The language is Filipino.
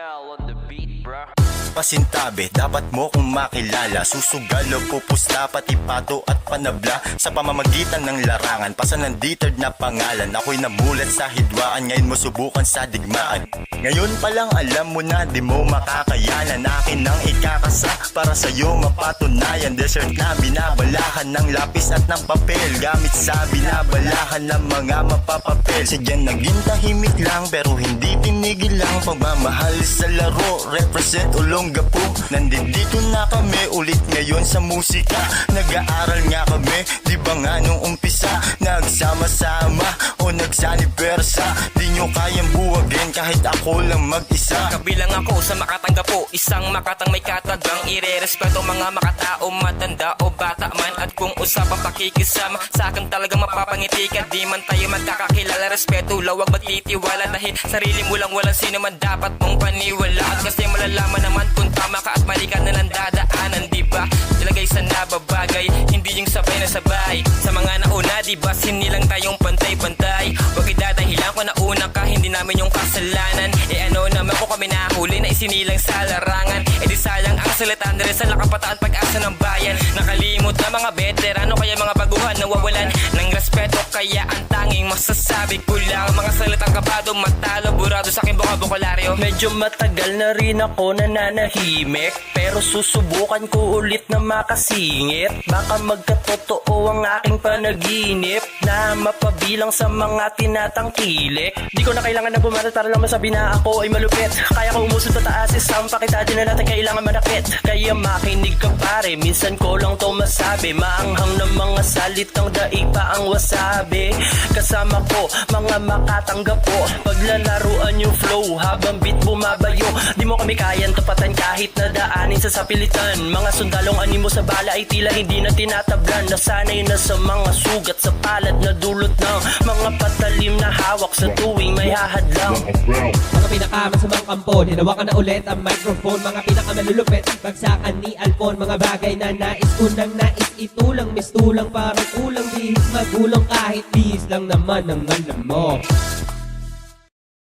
L on the beat, bruh. Pasintabi, dapat mo kong makilala. Susugal o pupusta, pati pato at panabla. Sa pamamagitan ng larangan, pasananditered na pangalan. Ako'y namulat sa hidwaan, ngayon mo subukan sa digmaan. Ngayon pa lang alam mo na di mo makakayanan. Akin ang ikakasa para sa'yo mapatunayan. Desert na binabalahan ng lapis at ng papel, gamit sa binabalahan ng mga mapapapel. Sige naging tahimik lang pero hindi tinigil lang pagmamahal sa laro. Represent Olongapo, nandito na kami ulit ngayon sa musika. Nag-aaral nga kami, di ba nga nung umpisa? Nagsama-sama o nagsanibersa. Di nyo kayang buwagin kahit ako lang mag-isa. Kabilang ako sa makatanggap po, isang makatang may katagang irerespeto mga makatao, matanda o bata man. At kung usapang pakikisama, sa akin talagang mapapangiti ka. Di man tayo magkakakilala, respeto, lawag matitiwala. Dahil sarili mo lang walang sino man dapat mong paniwala. At kasi malalaman naman kung tama ka at mali ka na lang dadaanan, diba? Ilagay sa nababagay, hindi yung sabay na sabay. Sa mga nauna, diba, sinilang tayong pantay-pantay. Huwag idadahilan ko na una ka, hindi namin yung kasalanan. Ano naman kung kami nahuli na isinilang sa larangan. Di sayang ang salita na rin sa lakapataan pag-asa ng bayan. Nakalimot na mga veterano, kaya mga baguhan nawawalan ng respeto. Kaya ang tanging masasabi ko lang, mga salitang kabado, matalo, burado sa aking bokabukularyo. Medyo matagal na rin ako nananahimik, pero susubukan ko ulit na makasingit. Baka magkatotoo ang aking panaginip na mapabilang sa mga tinatangkilik. Di ko na kailangan na bumarat para lang masabi na ako ay malupit. Kaya ko umusod sa taas, isang pakita din na natin kailangan manakit. Kaya makinig ka pare, minsan ko lang to masabi. Maanghang ng mga salitang daig pa ang wasabi. Kasama ko, mga makatanggap po, paglalaruan yung flow habang beat bumabayo. Di mo kami kayang tupatan kahit na daanin sa sapilitan. Mga sundalong animo sa bala ay tila hindi na tinatablan. Nasanay na sa mga sugat sa palad na dulot ng mga patalim na hawak sa tuwing may hahadlang. Mga pinakamasamang kampon, hinawakan na ulit ang microphone. Mga pinakamalulupit, bagsakan ni Alpon. Mga bagay na nais unang nais itulang, mistulang parang ulang. Bihis magulang kahit bihis lang naman ang alam mo.